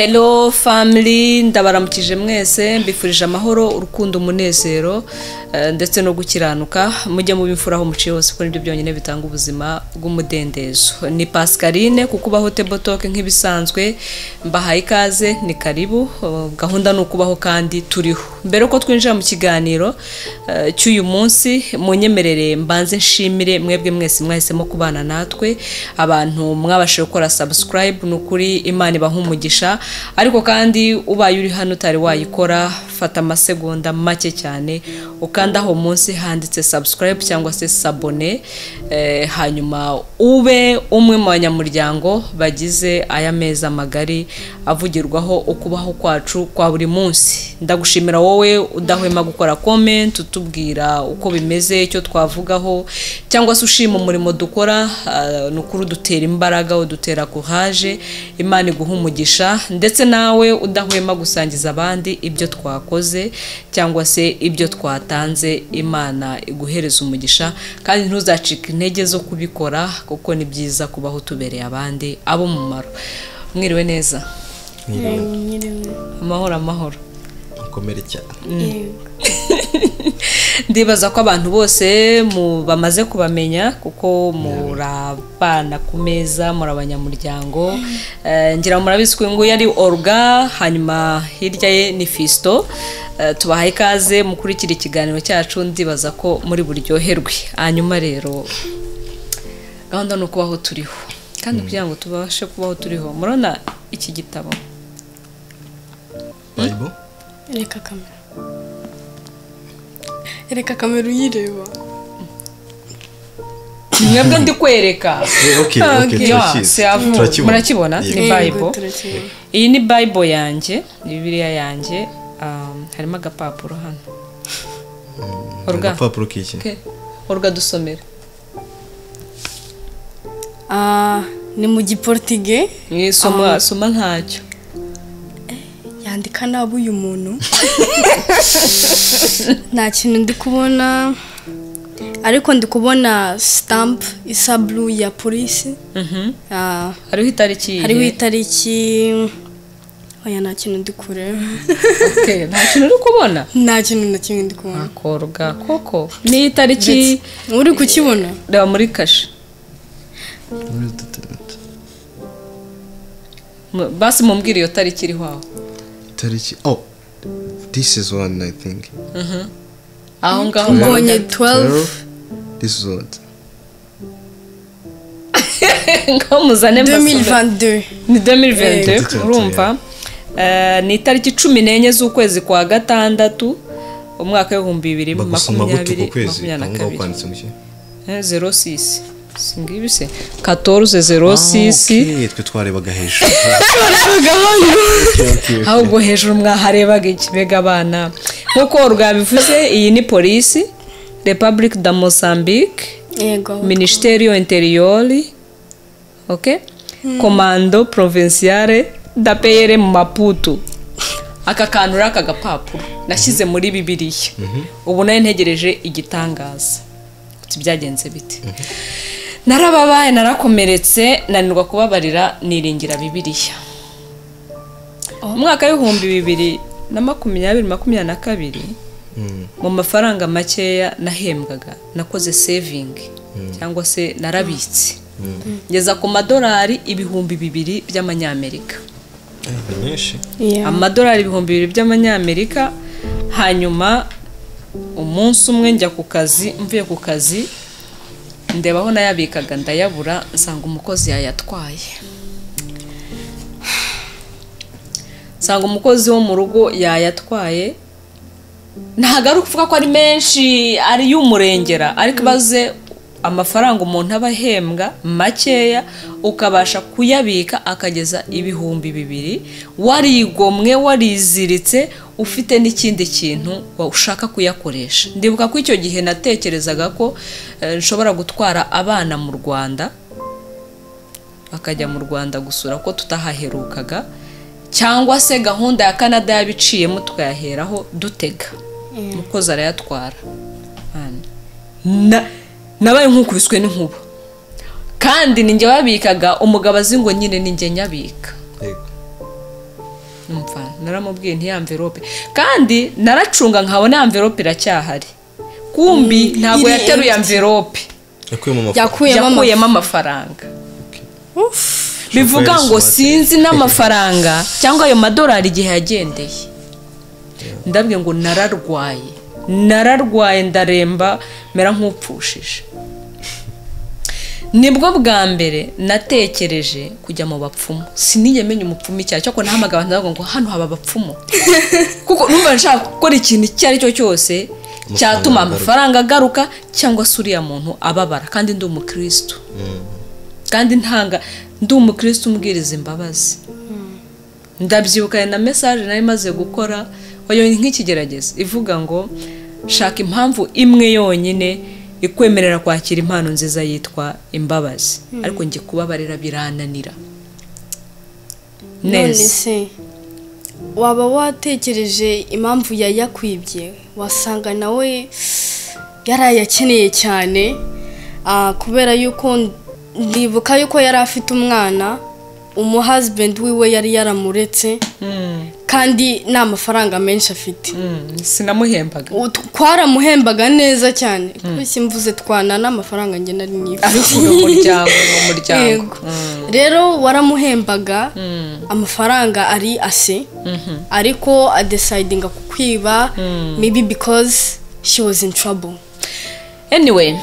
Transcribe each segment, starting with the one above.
Hello family, ndabaramukije mwese, mbifurije amahoro, urukundo, umunezero ndetse no gukiranuka. Mujye mu bimfuraho muciye hose ko nibyo byonyine bitanga ubuzima bw'umudendezo. Ni Pascaline kukubaho Table Talk nk'ibisanzwe, mbahaye ikaze, ni karibu. Gahunda no kubaho kandi turiho. Mbere ko twinjira mu kiganiro cy'uyu munsi, munyemerere mbanze nshimire mwebwe mwese mwahisemo kubana natwe, abantu mwabashije gukora subscribe, nukuri Imana ibahumugisha. Ariko kandi ubaye uri hano utari wayikora, fata amasegonda make cyane ukanda aho munsi handitse subscribe cyangwa se s'abonner, hanyuma ube umwe mu banyamuryango bagize aya meza magari avugirwaho ukubaho kwacu kwa buri munsi. Ndagushimira wowe udahwema gukora comment, utubwira uko bimeze, icyo twavugaho, cyangwa se ushima umurimo dukora, nukuri dutera imbaraga, udutera courage. Imana iguhumugisha, ndetse nawe udahwema gusangiza abandi ibyo twakoze cyangwa se ibyo twatanze. Imana iguhereza umugisha kandi ntuzacike intege zo kubikora, kuko ni byiza kubaho tubereye abandi abo mumaro. Mwiriwe neza? Amahoro amahoro. Mukomere cyane. Ndibaza ko abantu bose bamaze kubamenya, kuko murabana ku meza, muri abanyamuryango. Ngira murabizi ko ngo yari Olga, hanyuma hirya ye ni Fisto. Tubahaye ikaze mukurikira ikiganiro cyacu, ndibaza ko muri buryoherwe. Hanyuma rero gahunda no kubaho turiho, kandi kugira ngo tubashe kubaho turiho, murona iki gitabo Bible. Reka kamera uyireba. Mwebwe ndi kwereka. Okay, murakibona? Ni Bible. Iyi ni Bible yanjye, ni Bibiliya yanjye. Harimo agapapuro hano. Agapapuro k'iki? Olga dusomera. Ni mu giportige. Soma ntacyo. Yandika nabi uyu muntu. Nta kintu ndi kubona, ariko ndi kubona stamp isa blue ya polisi. Hariho itariki. Oya, nta kintu ndi kureba. Okay, nta kintu uri kubona? Nta kintu na kimwe ndi kubona. Akorga koko. Ni itariki uri kukibona? Reba muri kashe. Basi mumbwire iyo tariki iriho aho. Tariki. Oh, this is one, I think. Aho ngaho mbonye 12. This is what? Ngo muzane 2022. Ni 2022, urumva? Ni itariki 14 z'ukwezi kwa gatandatu umwaka wa 2022. 06 singibise 1406. Twe twarebaga hejuru. Ahubwo hejuru mwaharebaga ikibega abana. Nkuko urwabivuze, iyi ni polisi, Republique de Mozambique, Ministerio Interior, okay? Comando Provinciale da PR Maputo. Aka kanura aka gapapuro nashyize muri Bibiliya. Ubu nayo ntegereje igitangaza. Byagenze bite? Narababaye, narakomeretse, nanirwa kubabarira, niringira Bibiliya. Umwaka wa 2022 mu mafaranga makeya nahembwaga, nakoze saving cyangwa se narabitse. Ngeza ku madolari 2,000 by'amanyamerika. Amadolari 2,000 by'amanyamerika. Hanyuma umunsi umwe njya ku kazi, mvuye ku kazi ndebaho nayabikaga ndayabura, nsanga umukozi yayatwaye. Nsanga umukozi wo mu rugo yayatwaye. Ntago ari kuvuga ko ari menshi, ari y'umurengera, ariko baze amafaranga umuntu abahembwa makeya ukabasha kuyabika akageza 2,000, warigomwe, wariziritse, ufite n'ikindi kintu ushaka kuyakoresha. Ndibuka ko icyo gihe natekerezaga ko nshobora gutwara abana mu Rwanda, bakajya mu Rwanda gusura ko tutahaherukaga, cyangwa se gahunda ya Canada yabiciyemo tukayaheraho dutega. Umukozi arayatwara. Nabaye nk'ukubiswe n'inkuba. Kandi ninjye wabikaga, umugabo azi ngo nyine ninjye nyabika. naramubwiye nti envelope kandi naracunga nkabona envelope iracyahari kumbi ntabwo yateruye envelope yakuyemo amafaranga bivuga ngo sinzi n'amafaranga cyangwa ayo madolari igihe yagendeye ndabwiye ngo nararwaye ndaremba mera nk'upfushije nibwo bwa mbere natekereje kujya mu bapfumu sinigeze menya umupfumu icyaha cyo ko nahamagara abantu ngo hano haba abapfumu kuko numva nshaka gukora ikintu icyo ari cyo cyose cyatuma amafaranga agaruka cyangwa se uriya muntu ababara kandi ndi umukristo kandi ndi umukristo umbwiriza imbabazi ndabyibuka na message nari maze gukora wayo nk'ikigerageza ivuga ngo shaka impamvu imwe yonyine ikwemerera kwakira impano nziza yitwa imbabazi ariko ngiye kubabarira birananira nese waba watekereje impamvu yayakwibye wasanga nawe yarayakeneye cyane kubera yuko ndibuka yuko yari afite umwana husband wiwe yari yaramuretse kandi nta mafaranga menshi afite sinamuhembaga twaramuhembaga neza cyane kuko mvuze twana n'amafaranga njye nari nifite mu muryango rero waramuhembaga amafaranga ari ase ariko adecidinga kukwiba maybe because she was in trouble anyway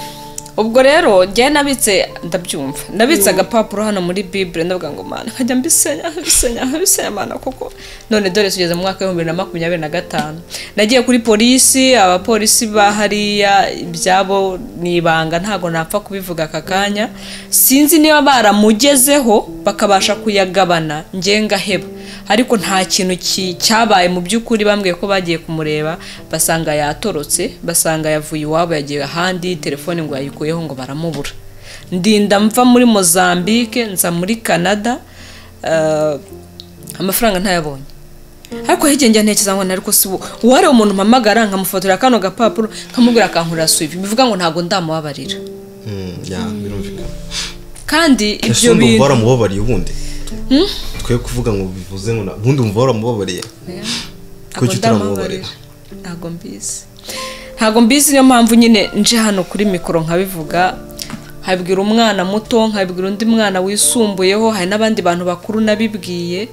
ubwo rero njye nabitse ndabyumva nabitse agapapuro hano muri Bible ndavuga ngo mana nkajya mbisenya mana koko none dore tugeze mu mwaka wa 2025 nagiye kuri polisi abapolisi bahariya ibyabo nibanga ntago napfa kubivuga akakanya sinzi niba baramugezeho bakabasha kuyagabana nge ngaheba ariko nta kintu cyabaye mu by'ukuri bambwiye ko bagiye kumureba basanga yatorotse basanga yavuye iwabo yagiye ahandi telefone ngo yayikuyeho ngo baramubura ndinda mva muri Mozambique nza muri Canada amafaranga ntayabonye ariko higenge ntekeza ngo nariko sibo wari umuntu mpamagara nkamufotora kano gapapuro nkamubwira akankurira swift bivuga ngo ntago ndamubabarira birumvikana kandi ibyo bintu baramubabariye ubundi twe kuvuga ngo bivuze ngo ubundi umva baramubabariye ko kitaramubabarira ntago mbizi niyo mpamvu nyine nje hano kuri mikoro nkabivuga habwira umwana muto nkabwira undi mwana wisumbuyeho hari n'abandi bantu bakuru nabibwiye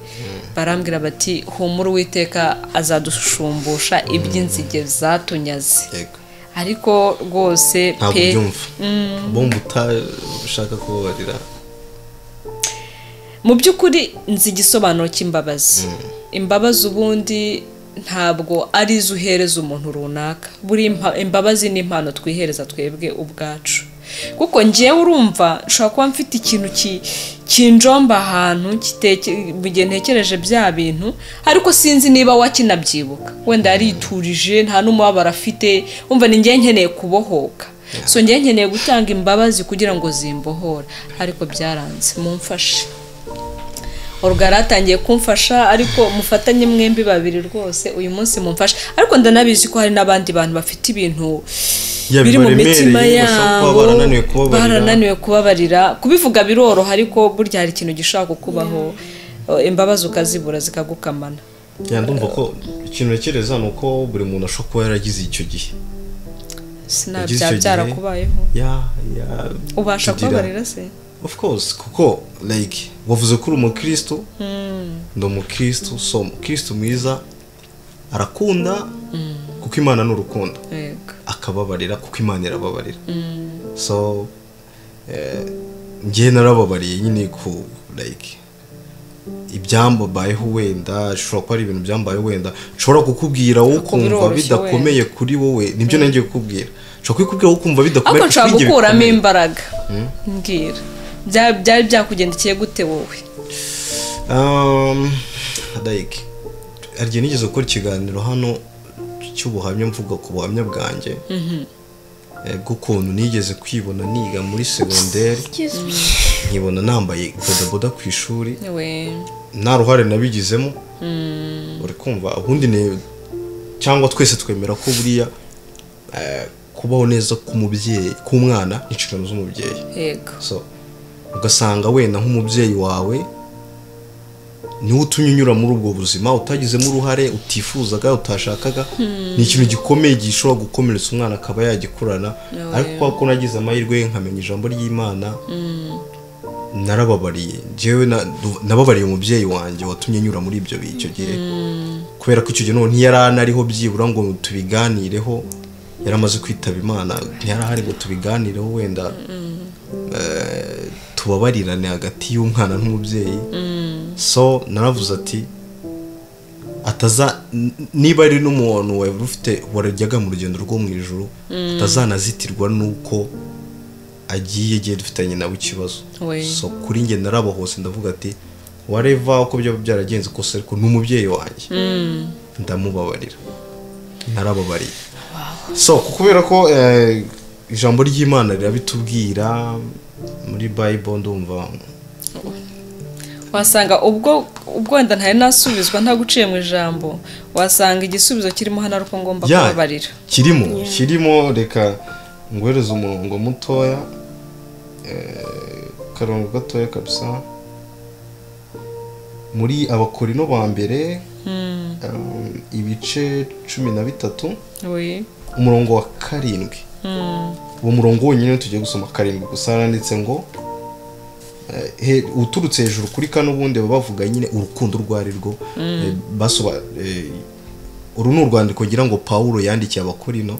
barambwira bati humura Uwiteka azadushumbusha iby'inzige zatunyaze ariko rwose pe bomba utashaka kubabarira mu by'ukuri nzi igisobanuro cy'imbabazi imbabazi ubundi ntabwo ari izo uhereza umuntu runaka buri imbabazi ni impano twihereza twebwe ubwacu kuko ngewe urumva nshobora kuba mfite ikintu kinjomba ahantu mu gihe ntekereje bya bintu ariko sinzi niba wakinabyibuka wenda yariturije nta n'umubabaro afite wumva ni ngewe nkeneye kubohoka so ngewe nkeneye gutanga imbabazi kugira ngo zimbohore ariko byaranze mumfashe urugara atangiye kumfasha ariko mufatanye mwembi babiri rwose uyu munsi mumfasha ariko ndanabizi ko hari n'abandi bantu bafite ibintu biri mu mitima yabo barananiwe kubabarira kubivuga biroroha ariko burya hari ikintu gishaka kukubaho imbabazi ukazibura zikagukamana ndumva ko ikintu ntekereza ni uko buri muntu ashobora kuba yaragize icyo gihe byarakubayeho ubasha kubabarira se of course kuko like wavuze ko uri umukristo ndo umukristo so umukristo mwiza arakunda kuko Imana ni urukundo akababarira kuko Imana irababarira so ngiye narababariye nyine ku like ibyambabayeho wenda ushobora kuba ari ibintu byambayeho wenda ushobora kukubwira wowe ukumva bidakomeye kuri wowe nibyo nanjye kukubwira ushobora kukubwira wowe ukumva bidakomeye ariko nshobora gukuramo imbaraga mbwira byari byakugendekeye gute wowe like argiye nigeze gukora ikiganiro hano cy'ubuhamya mvuga ku buhamya bwanjye bw'ukuntu nigeze kwibona niga muri secondaire nkibona nambaye bodaboda ku ishuri nta ruhare nabigizemo uri kumva ubundi cyangwa twese twemera ko buriya kubaho neza k'umubyeyi k'umwana n'inshingano z'umubyeyi so ugasanga wenda nk'umubyeyi wawe niwe utumye unyura muri ubwo buzima utagizemo uruhare utifuzaga utashakaga ni ikintu gikomeye gishobora gukomeretsa umwana akaba yagikurana ariko ko nagize amahirwe nkamenya ijambo ry'Imana narababariye jewe nababariye umubyeyi wanjye watumye nyura muri ibyo icyo gihe kubera ko icyo gihe no ntiyaranariho byibura ngo tubiganireho yaramaze kwitaba Imana ntiyarahari ngo tubiganireho wenda tubabarirane hagati y'umwana n'umubyeyi so naravuze ati niba ari n'umuntu wari ufite warajyaga mu rugendo rwo mu ijuru atazanazitirwa nuko agiye dufitanye nawe ikibazo so kuri njye narabohose ndavuga ati wareva uko byaba byaragenze kose ariko n'umubyeyi wanjye ndamubabarira narababariye so kubera ko ijambo ry'Imana rirabitubwira muri Bible ndumva wasanga ubwo wenda ntari nasubizwa nta guciye mu ijambo wasanga igisubizo kirimo hano ariko ngomba kubabarira kirimo reka ngwereze umurongo mutoya karongo gatoya kabisa muri Abakorino ba mbere ibice 13 umurongo wa 7 uwo murongo wonyine tugiye gusoma 7 gusa handitse ngo uturutse hejuru kuri kano bundi bavuga nyine urukundo rwari rwo uru ni urwandiko ngira ngo Paulo yandikiye Abakorino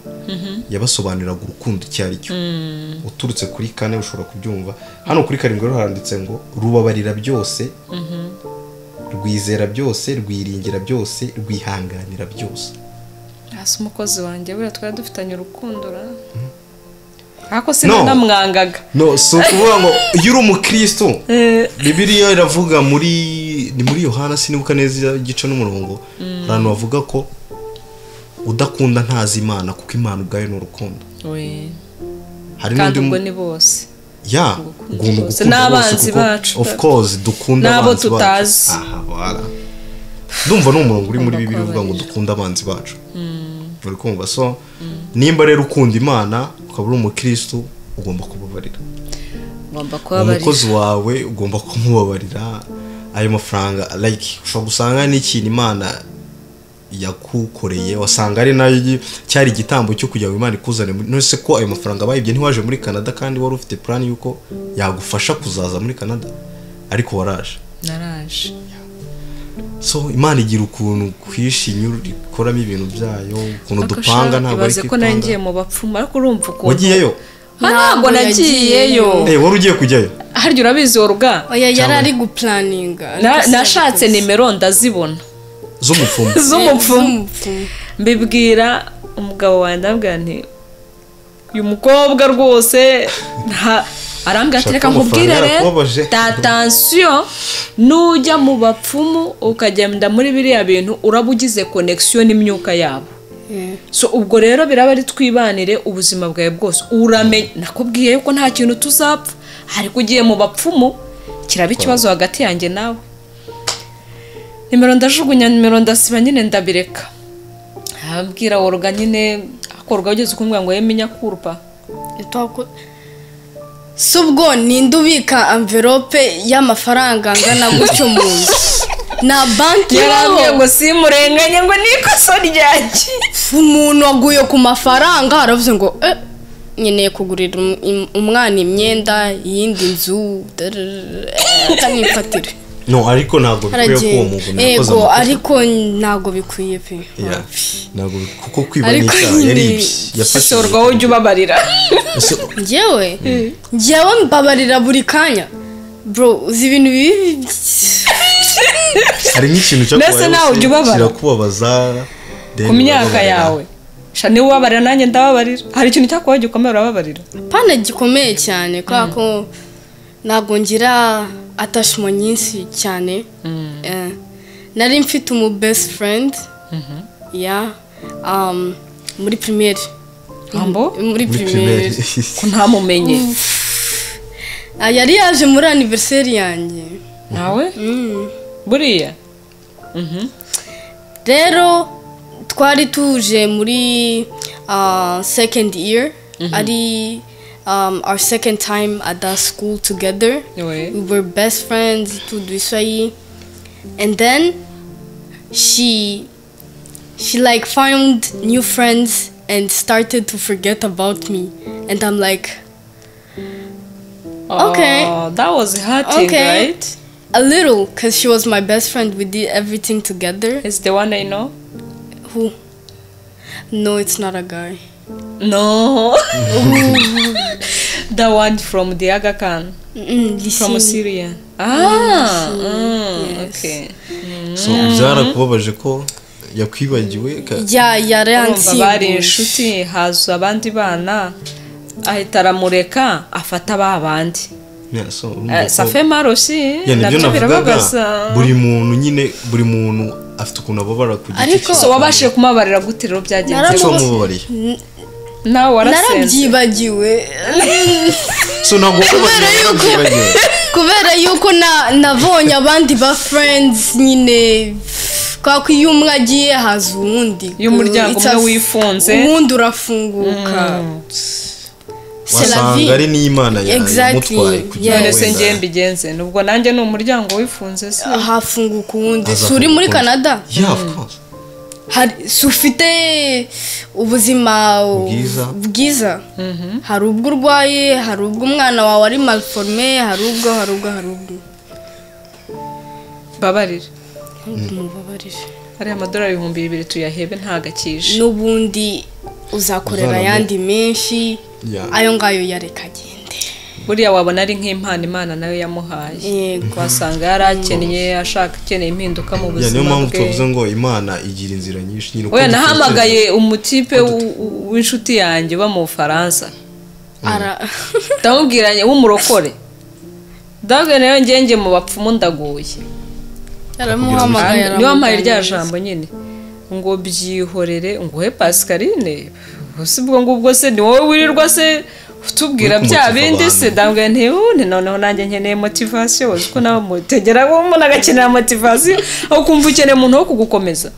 yabasobanuriraga urukundo icyo ari cyo uturutse kuri kane ushobora kubyumva hano kuri 7 rero handitse ngo rubabarira byose rwizera byose rwiringira byose rwihanganira byose hasi umukozi wanjye we twari dufitanye urukundo ako sinamwangaga no so kuvuga ngo iyo uri umukristo Bibiliya iravuga muri Yohana sinibuka neza igice n'umurongo abantu bavuga ko udakunda ntazi Imana kuko Imana ubwayo ni urukundo hari n'undi ngo ni bose bose n'abanzi bacu of course dukunda abanzi bacu wala ndumva n'umurongo uri muri Bibiliya uvuga ngo dukunda abanzi bacu uri kumva so nimba rero ukunda Imana ukaba uri umukristo ugomba kubabarira umukozi wawe ugomba kumubabarira ayo mafaranga like ushobora gusanga n'ikintu Imana yakukoreye wasanga ari nayo cyari igitambo cyo kujya Imana ikuzane nose ko ayo mafaranga bayibye ntiwaje muri Canada kandi wari ufite plan yuko yagufasha kuzaza muri Canada ariko waraje naraje so Imana igira ukuntu kwishinyura ikoramo ibintu byayo ukuntu dupanga ntabwo ari ko nangiye mu bapfumu ariko urumva ukuntu wagiyeyo ntabwo nagiyeyo wari ugiye kujyayo harya urabizi woruga oya yari ari guplaninga nashatse nimero ndazibona z'umupfumu mbibwira umugabo wanjye ndabwira nti uyu mukobwa rwose arambwira ati reka nkubwire rero attention nujya mu bapfumu ukagenda muri biriya bintu uraba ugize connection n'imyuka yabo so ubwo rero biraba ari twibanire ubuzima bwawe bwose uramenye nakubwiye yuko nta kintu tuzapfa ariko ugiye mu bapfumu kiraba ikibazo hagati yanjye nawe nimero ndajugunya nimero ndasiba nyine ndabireka abwira woruga nyine akorwa ugeze ukumbwa ngo yemenya kurpa subwo nindubika envelope y'amafaranga ngana gutyo mu nzu na banki yarambye ngo simurenganye ngo nikoso ryaki umuntu waguye ku mafaranga aravuze ngo nkeneye kugurira umwana imyenda yindi nzu kanifatire no ariko ntabwo bikwiye ko uwo muntu yakoze ego ariko ntabwo bikwiye pe ntabwo kuko kwibanisha yari yafashe urwaho ujye ubabarira njyewe mbabarira buri kanya bro uzi ibintu bibi hari nk'ikintu cyo kirakubabaza ku myaka yawe shani ubabarira nanjye ndababarira hari ikintu cyakubaye gikomeye urababarira pana gikomeye cyane kubera ko ntabwo ngira attachment nyinshi cyane nari mfite umu best friend muri primaire muri primaire ko ntamumenye yari yaje muri anniversaire yanjye nawe buriya rero twari tuje muri second year ari our second time at that school together. We were best friends to Dwisai. and then she like found new friends and started to forget about me, and I'm like, okay. Oh, that was hurting, Okay. right? A little, because she was my best friend. We did everything together. It's the one I know. Who? No, it's not a guy. No. The one from the Aga Khan. From Listen. Syria. Yes. Okay. so byarakubabaje ko yakwibagiwe Yeah, Urumva bari yaransimbuje. inshuti haza abandi bana ahita aramureka afata ba bandi. Yeah, so urumva ko- Ça fait mal aussi. Yeah, nibyo Nabyo navugaga birababaza. buri muntu afite ukuntu ababara ku giti Ariko- So wabashije kumubabarira gute rero byagenze? Naramu- cyo wamubabariye Nawe warasenze. Narabyibagiwe. so ntabwo wababariye Kubera yuko nabonye abandi ba friends nyine, kwa ko iyo umwe agiye haza uwundi. Iyo umuryango It's umwe a- wifunze. uwundi urafunguka. C'est la vie. wasanga ari n'Imana Exactly. yamutwaye kugira Yes. None ngo se wenda- ngiye mbigenze nubwo nanjye ni umuryango wifunze se. Hafunguka uwundi. Haza Suri muri funguka. Canada. Yeah, of course. Si ufite ubuzima bwiza. Hari ubwo urwaye, hari ubwo umwana wawe ari malforme, hari ubwo Babarire. mubabarire. Hari amadolari 2,000 tuyahebe ntagakije. N'ubundi uzakorera Uzanamo. ayandi menshi, Yeah. ayo ngayo yareka agende. Buriya wabona ari nk'impano Imana nayo yamuhaye. Yego. Wasanga yarakeneye akeneye impinduka mu Yeah, buzima niyo mpamvu tuvuze bwe. ngo Imana igira inzira nyinshi nyine uko Oya dutekereza. nahamagaye umutipe w'inshuti yanjye uba mu Bufaransa. Ndamubwiranye w'umurokore. Dawe nayo ngenge mu bapfumu ndaguye. Yaramuhamagaye. Niyo mpaye rya jambo nyine. Ngo byihorere ngo he Pascaline. Usibwo ngubwo se ni wowe wirirwa se utubwira Uri bya kumutiva bindi se abantu. ndambwe nti noneho nanjye nkeneye motivation uko nawe mutegera umuntu agakenera motivation aho kumva ukeneye umuntu wo kugukomeza.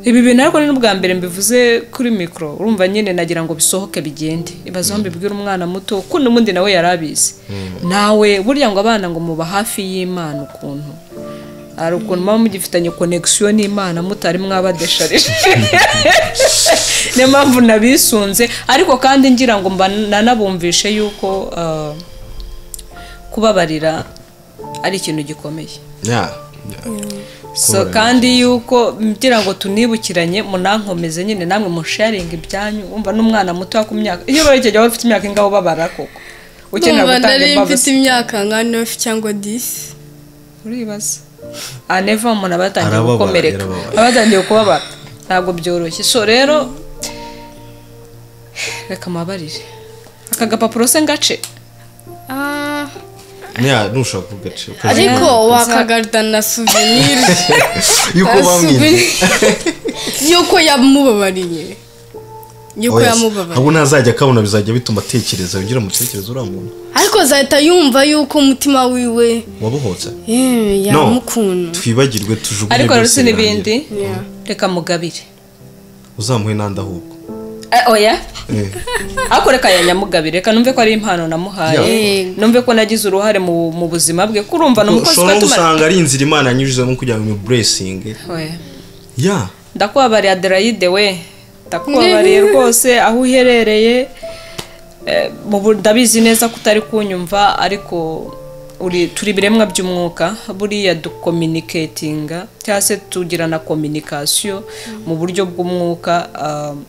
Ibi bintu ariko ni n'ubwa mbere mbivuze kuri micro urumva nyine nagira ngo bisohoke bigende ibazo mbibwira umwana muto ko n'umundi nawe yarabizi nawe burya ngo abana ngo muba hafi y'Imana ukuntu ari ukuntu mama mugifitanye connection n'Imana mutari mwabadesharije niyo mpamvu nabisunze ariko kandi ngira ngo nanabumvishe yuko kubabarira ari ikintu gikomeye. Yeah. So kandi yuko ngira ngo tunibukiranye munankomeze nyine namwe mu sharing ibyanyu umva n'umwana muto ku myaka iyo barekeje bafite imyaka ingaho babara koko ukenera gutanga imbabazi. Mfite imyaka nka 9 cyangwa 10. uribaza neva umuntu abatangiye Arababara, gukomereka yarababara. abatangiye kubabara ntabwo byoroshye. So rero reka mabarire aka gapapuro se ngace Yeah, nushaka kugace ariko wakagarda na souvenir yuko bamwinze yuko yamubabariye yuko yamubabariye abo nazajya kabona bizajya bituma atekereza ugira mu cyerekezo uramuntu ariko zahita yumva yuko umutima wiwe wabuhotse yamukunda twibagirwe tujugunye ariko rero n'ibindi reka mugabire uzamuhe nanda ahubwo oya ako reka yanyamugabire reka numve ko ari impano namuhaye numve ko nagize uruhare mu buzima bwe kurumva n'umukozi ushobora gusanga ari inzira Imana yanyujizemo kugira ngo blessing oya ndakwabariye Adelaide we ndakwabariye rwose aho uherereye ndabizi neza ko utari kunyumva ariko turi biremwa by'umwuka buriya ducommunicatinga cyangwa se tugirana communication mu buryo bw'umwuka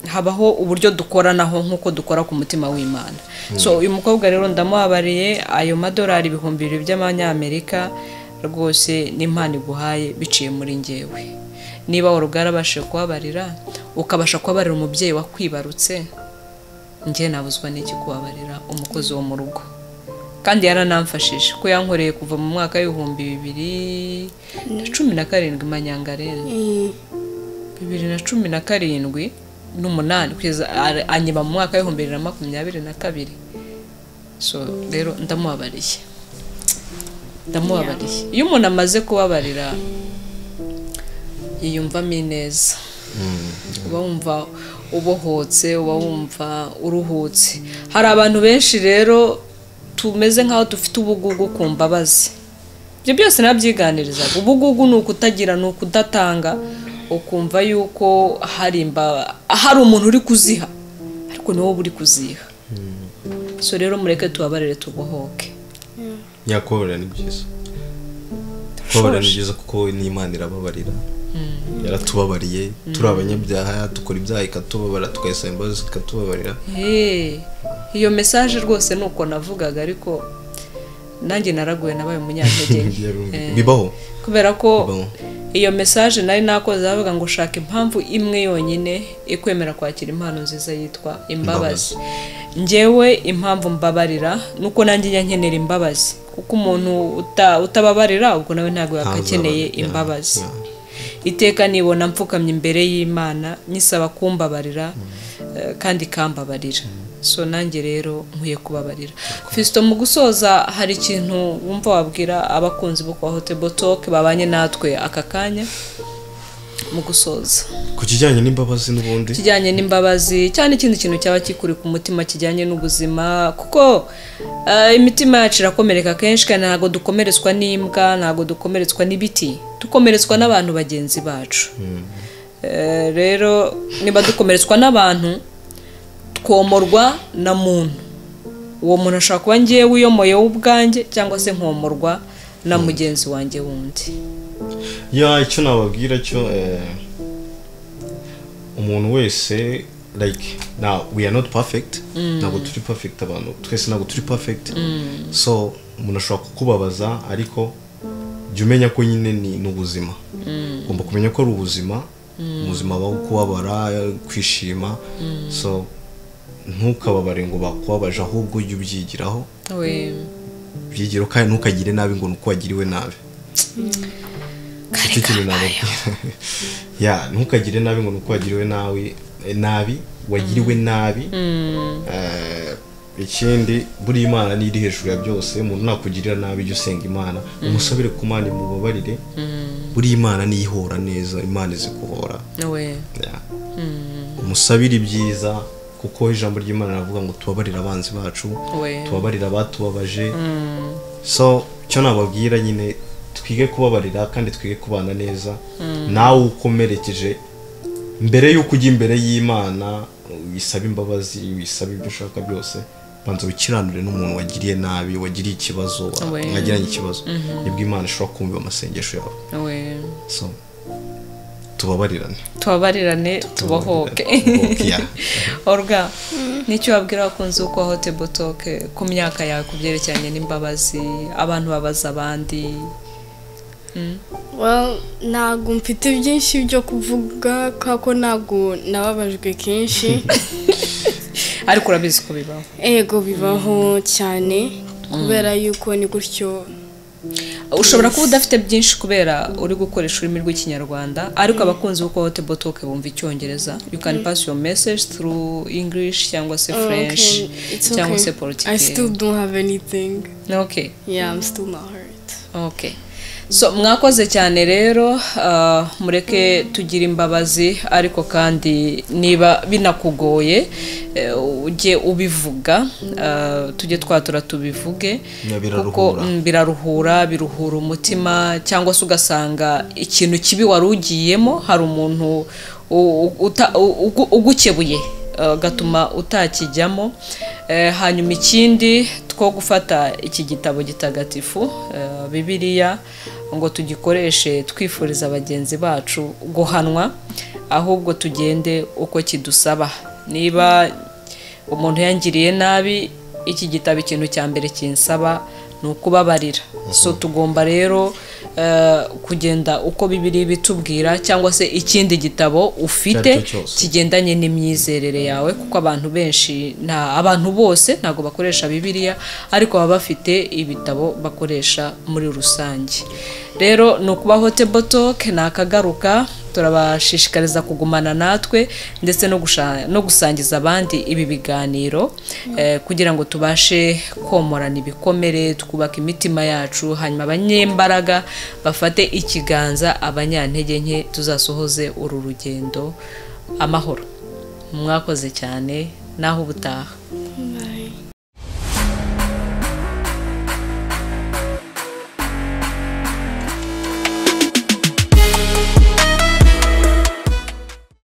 habaho uburyo dukoranaho nk'uko dukora ku mutima w'Imana. So uyu mukobwa rero ndamuhabariye ayo madolari 2,000 by'amanyamerika rwose n'impano iguhaye biciye muri njyewe. Niba warubwarabashe kubabarira ukabasha kubabarira umubyeyi wakwibarutse njye nabuzwa n'iki kubabarira umukozi wo mu rugo kandi yaranamfashije ko yankoreye kuva mu mwaka w'2017 manyangarene 2017 n'umunani kugeza anyeba mu mwaka w'2022. So rero ndamuhabariye iyo umuntu amaze kubabarira yiyumvamo ineza uba wumva ubohotse uba wumva uruhutse. Hari abantu benshi rero tumeze nkaho dufite ubugugu ku mbabazi ibyo byose nabyiganirizaga. ubugugu ni ukutagira, ni ukudatanga, ukumva yuko hari umuntu uri kuziha ariko ni wowe uri kuziha. So rero mureke tubabarire tubohoke. kubabarira ni byiza, kubabarira ni byiza kuko n'Imana irababarira. Yaratubabariye, turi abanyabyaha, dukora ibyaha ikatubabara, tukayisaba imbabazi ikatubabarira. Iyo message rwose nuko navugaga, ariko nanjye naraguye, nabaye umunyantege bibaho kubera ko iyo message nari nakoze bavuga ngo shaka impamvu imwe yonyine ikwemera kwakira impano nziza yitwa imbabazi. Njyewe impamvu mbabarira nuko nanjye nkenera imbabazi, kuko umuntu utababarira ubwo nawe ntabwo yakakeneye imbabazi. Iteka nibona mpfukamye imbere y'Imana nyisaba kumbabarira kandi kambabarira. So nanjye rero nkwiye kubabarira. Fisto, mu gusoza hari ikintu wumva wabwira abakunzi bo kwa Hotable Talk babanye natwe aka kanya mu gusoza ku kijyanye n'imbabazi? N'ubundi kijyanye n'imbabazi cyane ikindi kintu cyaba kikuri ku mutima kijyanye n'ubuzima, kuko imitima yacu irakomereka kenshi kandi ntabwo dukomeretswa n'imbwa, ntabwo dukomeretswa n'ibiti, dukomeretswa n'abantu bagenzi bacu. Rero niba dukomeretswa n'abantu twomorwa na muntu, uwo muntu ashaka kuba ngiye wiyomoye ubwanjye cyangwa se nkomorwa na mugenzi wanjye wundi. icyo nababwira cyo umuntu wese now we are not perfect, ntabwo turi perfect, abantu twese ntabwo turi perfect. So umuntu ashobora kukubabaza ariko jya umenya ko nyine ni ubuzima. Ugomba kumenya ko ari ubuzima baho kubabara, kwishima. So ntukababare ngo bakubabaje, ahubwo ujye ubyigiraho, byigiro kandi ntukagire nabi ngo nuko wagiriwe nabi. Ntukagire nabi ngo nuko wagiriwe nabi wagiriwe nabi. Ikindi buri Imana ni iri hejuru ya byose. Umuntu nakugirira nabi jya usenga Imana, umusabire ku Mana imubabarire. Buri Imana ni ihora neza, Imana izi kuhora. Umusabire ibyiza, kuko ijambo ry'Imana ravuga ngo tubabarire abanzi bacu, tubabarire abatubabaje. So cyo nababwira nyine twige kubabarira kandi twige kubana neza. Nawe ukomerekeje mbere yuko ujya imbere y'Imana wisaba imbabazi, wisaba ibyo ushaka byose, banza wikiranure n'umuntu wagiriye nabi, wagiriye ikibazo, mwagiranye ikibazo, nibwo Imana ishobora kumva amasengesho yawe. So tubabarirane tubohoke. Olga, nicyo wabwira abakunzi uko Hotable Talk ku myaka yawe ku byerekeranye n'imbabazi, abantu babaza abandi? Ntabwo mfite byinshi byo kuvuga kuko ntabwo nababajwe kenshi. Ariko urabizi ko bibaho. Ego bibaho cyane kubera yuko ni gutyo. Ushobora kuba udafite byinshi kubera uri gukoresha ururimi rw'ikinyarwanda, ariko abakunzi b'uko Hotable Talk bumva icyongereza. You can pass your message through English cyangwa se French cyangwa se Portuguese. I still don't have anything. Okay. Yeah, I'm still not hurt. Okay. So mwakoze cyane rero, mureke tugira imbabazi, ariko kandi niba binakugoye ujye ubivuga, tujye twatura tubivuge, kuko biruhura umutima. Cyangwa se ugasanga ikintu kibi wari ugiyemo hari umuntu ugukebuye gatuma utakijyamo. Hanyuma ikindi two gufata iki gitabo gitagatifu Bibiliya ngo tugikoreshe twifuriza abagenzi bacu guhanwa, ahubwo tugende uko kidusaba. Niba umuntu yangiriye nabi, iki gitabo ikintu cya mbere kinsaba ni ukubabarira. So tugomba rero kugenda uko Bibiliya bitubwira, cyangwa se ikindi gitabo ufite kigendanye n'imyizerere yawe, kuko abantu benshi abantu bose ntago bakoresha Bibiliya, ariko baba bafite ibitabo bakoresha muri rusange. Rero no kuba Hotable Talk nakagaruka, turabashishikariza kugumana natwe ndetse no gusangiza abandi ibi biganiro, kugira ngo tubashe komorana ibikomere, twubaka imitima yacu, hanyuma abanyembaraga bafate ikiganza abanyantege nke, tuzasohoze uru rugendo amahoro. Mwakoze cyane, naho ubutaha.